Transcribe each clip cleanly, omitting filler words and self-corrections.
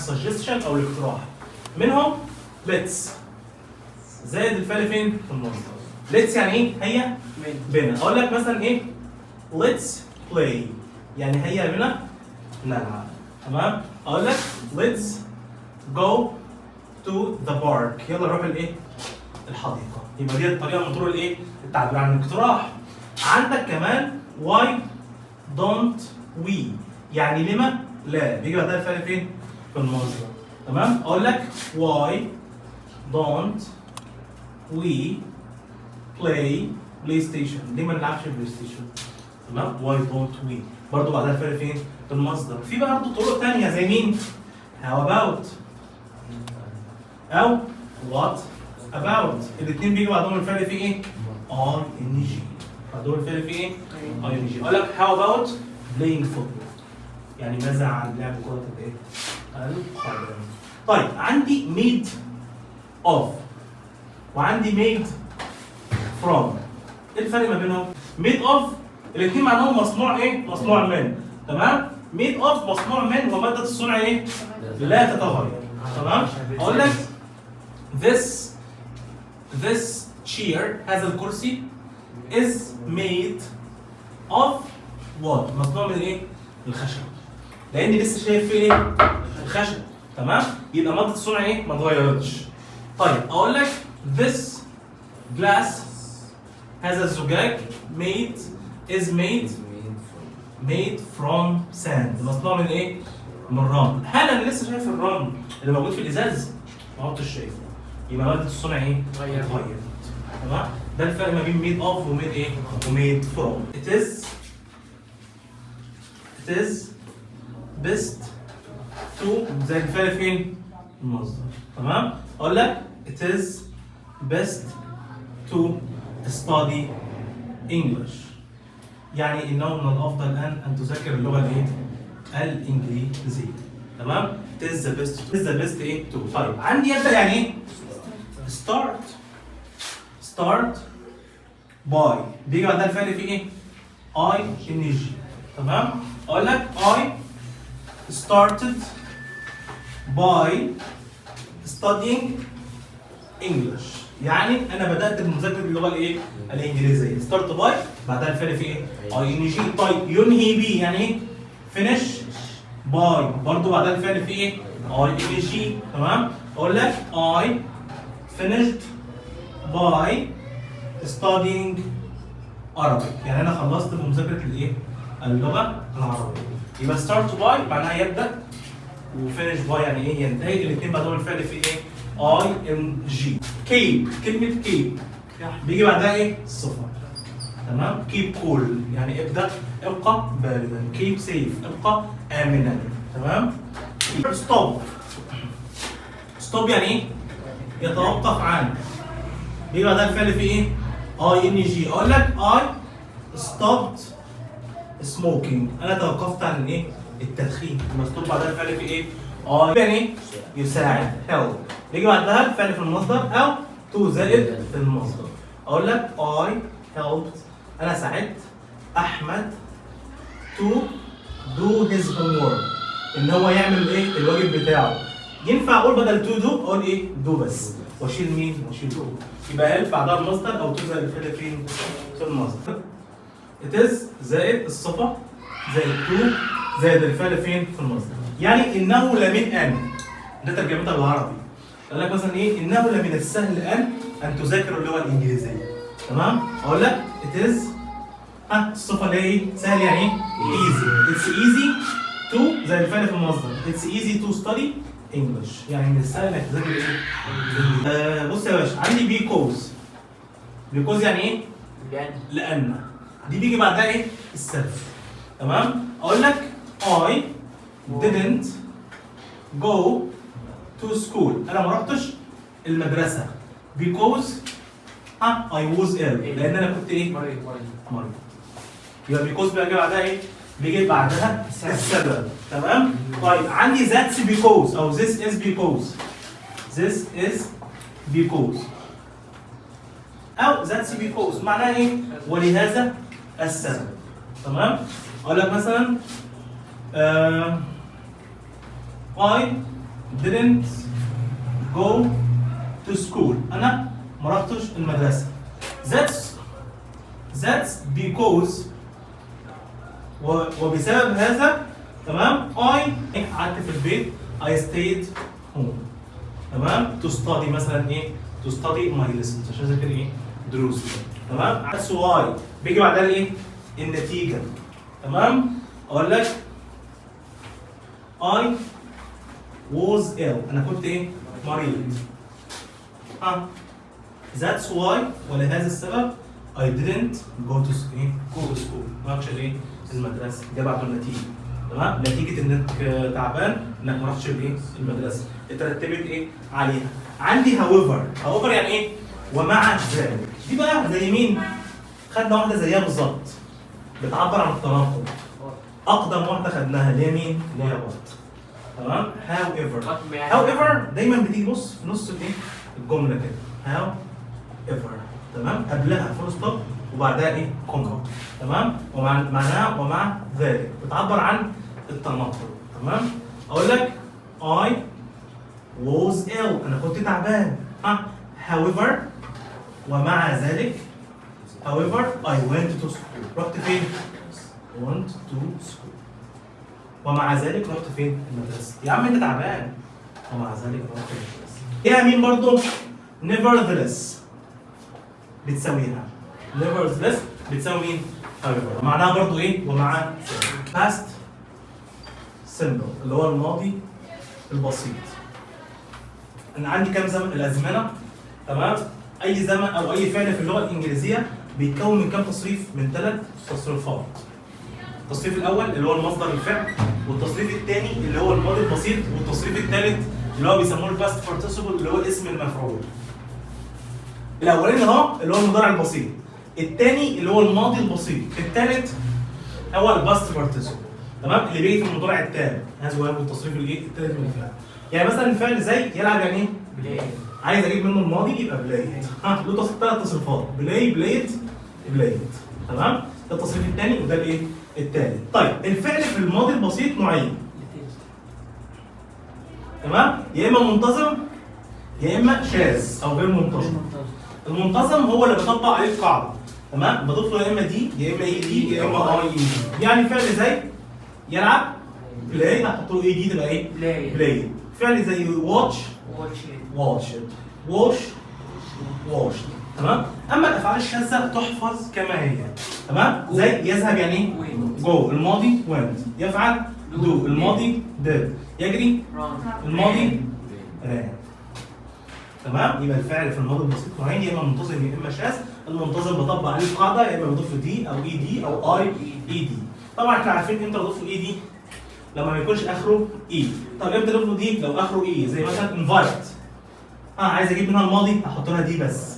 السجستشن او الاقتراح. منهم let's زائد الفعل فين؟ في المصدر. let's يعني ايه؟ هيا بنا. اقول لك مثلا ايه؟ let's play يعني هيا بنا نلعب. تمام؟ اقول لك let's go to the park يلا نروح الايه؟ الحديقه. يبقى دي الطريقه من طرق الايه؟ التعبير عن الاقتراح. عندك كمان why don't we يعني لما لا بيجي بعدها الفعل فين؟ في المصدر. تمام؟ اقول لك why don't we play PlayStation ليه ما نلعبش بلاي ستيشن؟ تمام؟ why don't we برضه بعدها الفعل فين؟ في المصدر. في بقى برضه طرق ثانيه زي مين؟ how about او what about الاثنين بيجوا بعدهم الفعل فيه ايه؟ ing بعدهم الفعل فيه ايه؟ ing. اقول لك how about playing football يعني ماذا عن لعب كرة الايه؟ القدم. طيب عندي made of وعندي made from. ايه الفرق ما بينهم؟ made of الاثنين معناهم مصنوع ايه؟ مصنوع من. تمام؟ made of مصنوع من ومادة الصنع ايه؟ لا تتغير. تمام؟ اقول لك this chair هذا الكرسي is made of what؟ مصنوع من ايه؟ الخشب. لاني لسه شايف فيه ايه؟ الخشب. تمام؟ يبقى مادة الصنع ايه؟ ما اتغيرتش. طيب اقول لك this glass هذا الزجاج is made from sand مصنوع من ايه؟ من الرمل. هل انا لسه شايف الرمل اللي موجود في الازاز؟ ما كنتش شايفه. يبقى مادة الصنع ايه؟ اتغيرت. تمام؟ ده الفرق ما بين made of وميد ايه؟ وميد from. It is best to زي الفعل فين؟ المصدر. تمام؟ اقول لك it is best to study English يعني انه من الافضل ان تذاكر اللغه الايه؟ الانجليزيه. تمام؟ it is the best ايه؟ to. طيب عندي يبدا يعني ايه؟ start by بيجي بعدها الفعل فيه ايه؟ ing. تمام؟ اقول لك I started by studying English يعني انا بدات بمذاكره اللغه الايه؟ الانجليزيه. start by بعدها الفعل فيه ايه؟ ing. طيب ينهي بي يعني ايه؟ finish by برضه بعدها الفعل فيه ايه؟ ing. تمام؟ اقول لك I finished by studying Arabic يعني انا خلصت بمذاكره الايه؟ اللغه العربيه. يبقى start by معناها يبدا وفينش باي يعني ايه؟ ينتهي. الاثنين بعدهم الفعل في ايه؟ ing. كيب كلمه كيب بيجي بعدها ايه؟ الصفه. تمام؟ كيب كول يعني ابقى باردا. كيب سيف ابقى امنا. تمام؟ ستوب يعني ايه؟ يتوقف عن. بيجي بعدها الفعل في ايه؟ ing. اقول لك I stopped smoking انا توقفت عن ايه؟ التدخين. مكتوب بعدها الفعل في ايه؟ يعني يساعد help. يجي بعدها الفعل في المصدر او to زائد في المصدر. اقول لك I helped انا ساعدت احمد to do his homework ان هو يعمل ايه؟ الواجب بتاعه. ينفع اقول بدل to do اقول ايه؟ do بس واشيل مين؟ واشيل to. يبقى help بعدها المصدر او to زائد الفعل فين؟ في المصدر. it is زائد الصفه زائد to زائد الفعل فين؟ في المصدر. يعني انه لمن ان. ده ترجمتها بالعربي. قال لك مثلا ايه؟ انه لمن السهل ان تذاكر اللغه الانجليزيه. تمام؟ اقول لك it is الصفه اللي هي ايه؟ سهل يعني ايه؟ easy. it's easy to زي الفعل في المصدر. it's easy to study English يعني من السهل انك تذاكر ايه؟ بص يا باشا عندي because يعني ايه؟ لان دي بيجي بعدها ايه؟ السبب. تمام؟ اقول لك I didn't go to school انا ما رحتش المدرسه because I was ill لان انا كنت ايه؟ مريض. يبقى because بيجي بعدها ايه؟ بيجي بعدها السبب. تمام؟ طيب عندي that's because او this is because او that's because معناها ايه؟ ولهذا السبب. تمام؟ اقول لك مثلا I didn't go to school. انا ما رحتش المدرسه. that's because وبسبب هذا تمام I قعدت في البيت I stayed home تمام to study مثلا ايه to study my lessons عشان اذاكر ايه دروسي تمام. that's why بيجي بعدها ايه النتيجه تمام. اقول لك I was ill انا كنت ايه مريض. that's why ولهذا السبب I didn't go to school ما رحتش ايه المدرسه. ده بعده النتيجه تمام. نتيجه انك تعبان انك ما رحتش الايه المدرسه اترتبت ايه عليها. عندي however يعني ايه ومع ذلك. دي بقى زي مين؟ خدنا واحده زيها بالظبط بتعبر عن التناقض. اقدم واحده خدناها اللي هي مين؟ اللي هي but تمام. however دايما بتيجي بص في نص الايه الجمله كده however تمام. قبلها فول ستوب وبعدها ايه كوما تمام. ومعناها ومع ذلك بتعبر عن التناقض تمام. اقول لك I was ill انا كنت تعبان. however ومع ذلك however I went to school رحت فين؟ went to school. ومع ذلك رحت فين؟ المدرسة. يا عم انت تعبان ومع ذلك رحت المدرسة. ايه مين برضو؟ nevertheless بتساويها nevertheless بتساوي مين؟ however معناها برضو ايه؟ ومع ذلك. past simple اللي هو الماضي البسيط. انا عندي كام زمن الازمنه تمام. اي زمن او اي فعل في اللغه الانجليزيه بيتكون من كام تصريف؟ من 3 تصريفات. التصريف الاول اللي هو المصدر الفعل، والتصريف الثاني اللي هو الماضي البسيط، والتصريف الثالث اللي هو بيسموه الباست بارتيسيبل اللي هو اسم المفعول. الاولاني اهو اللي هو المضارع البسيط، الثاني اللي هو الماضي البسيط، الثالث هو الباست بارتيسيبل تمام اللي بيجي في المضارع التام. هذا هو التصريف الايه الثالث من الفعل. يعني مثلا الفعل زي يلعب يعني ايه؟ بلاي. عايز اجيب منه الماضي يبقى بلايد. له 3 تصريفات بلايد تمام. ده التصريف الثاني وده الايه؟ الثالث. طيب الفعل في الماضي البسيط نوعين تمام. يا اما منتظم يا اما شاذ او غير منتظم. المنتظم هو اللي بطبق عليه القاعده تمام. بضيف له يا اما دي يا اما اي دي يا اما اي دي. يعني فعل زي يلعب بلاي هحط له اي دي تبقى ايه؟ بلاي. فعل زي واتش واش تمام. اما الافعال الشاذه تحفظ كما هي تمام. زي يذهب يعني ايه؟ جو الماضي went. يفعل do الماضي did. يجري الماضي ran تمام. يبقى الفعل في الماضي البسيط نوعين، يا اما منتظم يا اما شاذ. المنتظم بطبق عليه القاعده يا اما بضيف له دي او اي دي او اي دي. طبعا احنا عارفين امتى بضيف له اي دي لما ما يكونش اخره اي. طب امتى بضيف له دي لو اخره اي؟ زي مثلا انفايت عايز اجيب منها الماضي احط لها دي بس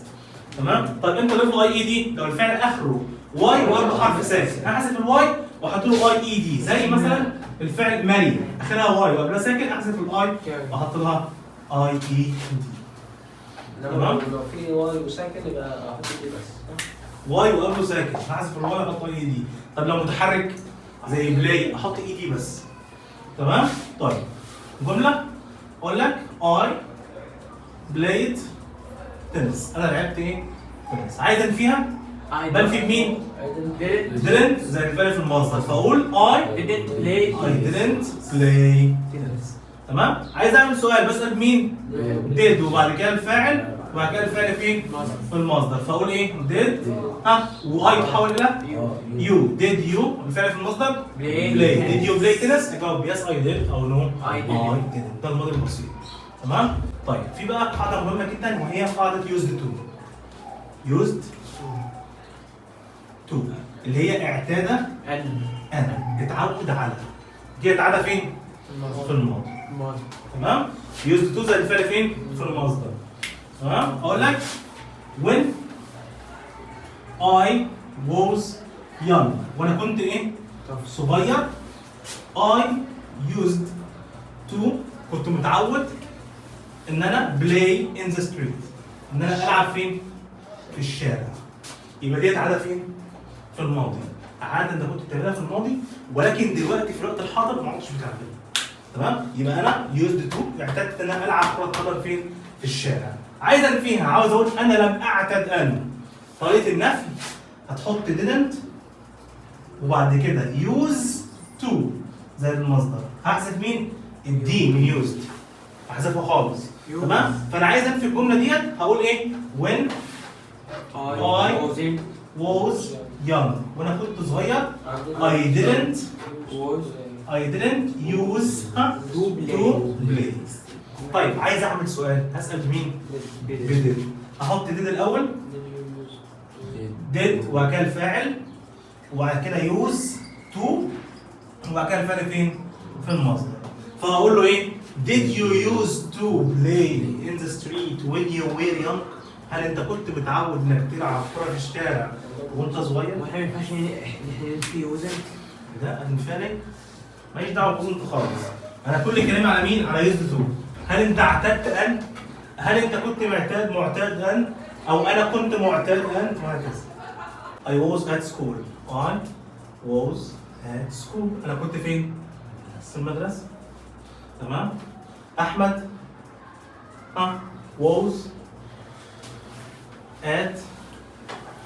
تمام. طب امتى اضيف له اي دي لو الفعل اخره واي وقبله حرف ساكن. انا احذف الواي واحط له اي اي دي. زي مثلا الفعل ماري اخرها واي وقبلها ساكن احذف الاي واحط لها اي اي دي تمام. لو في واي وساكن يبقى احط دي بس. واي وقبله ساكن هحذف الواي واحط اي دي. طب لو متحرك زي بلاي احط اي دي بس تمام. طيب جمله اقول لك I played tennis انا لعبت ايه؟ تنس. عايز انفيها بنفي بمين؟ didn't زي الفعل في المصدر فاقول I didn't play tennis تمام. عايز اعمل سؤال بسال مين؟ did وبعد كده الفاعل وبعد كده الفعل فين؟ في المصدر فاقول ايه؟ did واي تحول الى you. did you الفعل في المصدر play. did you play tennis؟ اجاوب yes I did او no I didn't. ده الماضي البسيط تمام. طيب في بقى قاعده مهمه جدا وهي قاعده used to اللي هي اعتاد انا اتعود على. دي اتعاد فين؟ في الماضي تمام. used to زي الفعل فين؟ في المصدر تمام. اقول لك when I was young وانا كنت ايه؟ صغير I used to كنت متعود ان انا play in the street ان انا العب فين؟ في الشارع. يبقى ديت عاده فين؟ في الماضي. عاده انت كنت بتعملها في الماضي ولكن دلوقتي في الوقت الحاضر ما عدتش بتعملها تمام؟ يبقى انا used to اعتدت ان انا العب كره قدم فين؟ في الشارع. عايز انفيها، عاوز اقول انا لم اعتد ان. طريقه النفي هتحط didn't وبعد كده use to زي المصدر. هحذف مين؟ الدي من used. هحذفها خالص. تمام؟ فانا عايز انفي الجمله ديت هقول ايه؟ when I was young. وانا كنت صغير I didn't use to play. طيب عايز اعمل سؤال هسال مين؟ did. احط did الاول did وبعد كده الفاعل وبعد كده use to وبعد كده الفعل فين؟ في المصدر. فهقول له ايه؟ Did you used to play in the street when you were young؟ هل انت كنت متعود انك تلعب كرة في الشارع وانت صغير؟ واحنا ما ينفعش ننفي وزن. ده انفعالي ماليش دعوه بوزنت خالص. انا كل كلامي على مين؟ على يوزد تو. هل انت اعتدت ان؟ هل انت كنت معتاد ان؟ او انا كنت معتاد ان؟ وهكذا. I was at school. I was at school. انا كنت فين؟ في المدرسه. تمام؟ احمد was at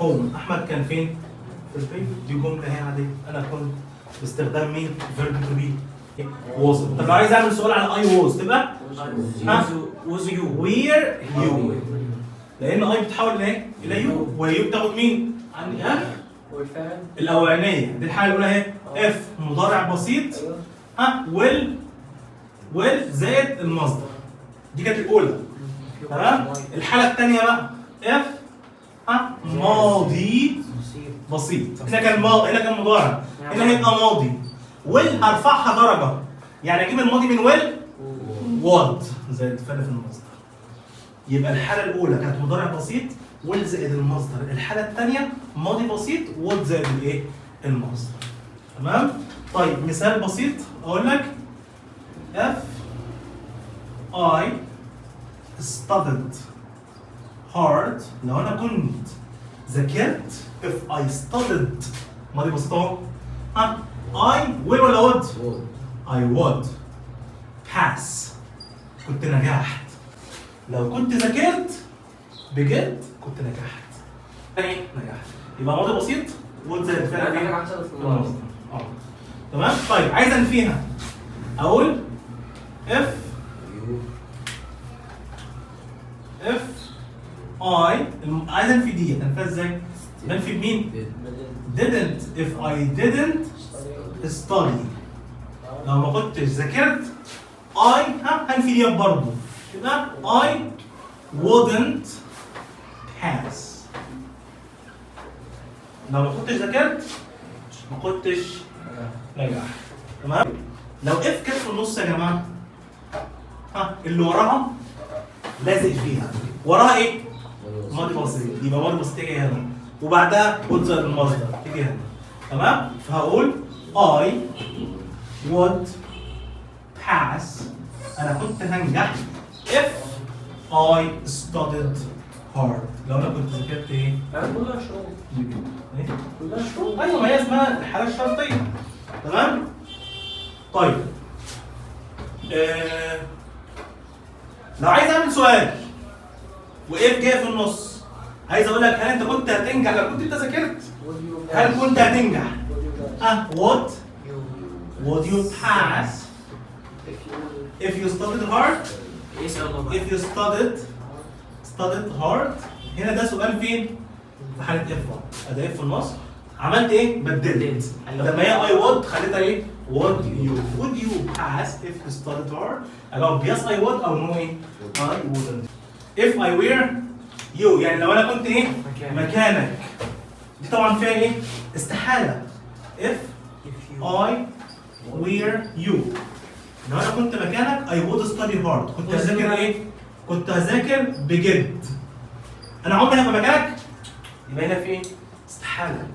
home. احمد كان فين؟ في البيت. دي جمله هي عاديه. انا كنت باستخدام مين؟ verb to be was. طب لو عايز اعمل سؤال على I was تبقى was you. where you. لان I بتحول لايه؟ الى you ويو بتاخد مين؟ عندي والفعل الاولانيه. دي الحاله الاولى اهي if مضارع بسيط will زائد المصدر. دي كانت الاولى. تمام؟ الحاله الثانيه بقى if ماضي بسيط. هنا كان مضارع. هنا هيبقى ماضي. will هرفعها درجه. يعني اجيب الماضي من will would زائد الفعل في المصدر. يبقى الحاله الاولى كانت مضارع بسيط will زائد المصدر. الحاله الثانيه ماضي بسيط would زائد الايه؟ المصدر. تمام؟ طيب مثال بسيط اقول لك if I studied hard. لو انا كنت ذاكرت if I studied ماضي بسيط اهو. I will ولا would؟ I would pass. كنت نجحت. لو كنت ذاكرت بجد كنت نجحت. يعني نجحت. يبقى ماضي بسيط would زائد الفعل حاجه ايه؟ حصلت في الماضي. تمام؟ طيب عايز انفيها. اقول if I عايز انفي دي انفيها ازاي؟ بنفي بمين؟ didn't. if I didn't study. لو ما كنتش ذاكرت I هنفي دي برضه. يبقى I wouldn't pass. لو ما كنتش ذاكرت ما كنتش نجحت. تمام؟ لو if كانت في النص يا جماعه اللي وراها لازق فيها. وراها ايه؟ ماضي بسيط. يبقى ماضي بسيط تيجي هنا وبعدها would زائد المصدر تيجي هنا. تمام؟ فهقول I would pass. انا كنت هنجح if I studied hard. لو انا كنت ذاكرت ايه؟ كلها شروط. ايه؟ كلها شروط. ايوه ما هي اسمها الحاله الشرطيه. تمام؟ طيب لو عايز اعمل سؤال واف جاي في النص عايز اقول لك هل انت كنت هتنجح لو كنت انت ذاكرت؟ هل كنت هتنجح؟ would you pass if you studied hard؟ if you studied hard. هنا ده سؤال فين؟ في حالة اف. ادي اف في النص. عملت ايه؟ بدلت. لما هي I would خليتها ايه؟ would you pass if you studied hard؟ اجاوب yes I would او no ايه؟ I wouldn't. if I were you يعني لو انا كنت ايه؟ مكانك. دي طبعا فيها ايه؟ استحالة. if I were you. لو انا كنت مكانك I would study hard. كنت هذاكر ايه؟ كنت هذاكر بجد. انا عمري هبقى مكانك يبقى هنا في ايه؟ استحالة.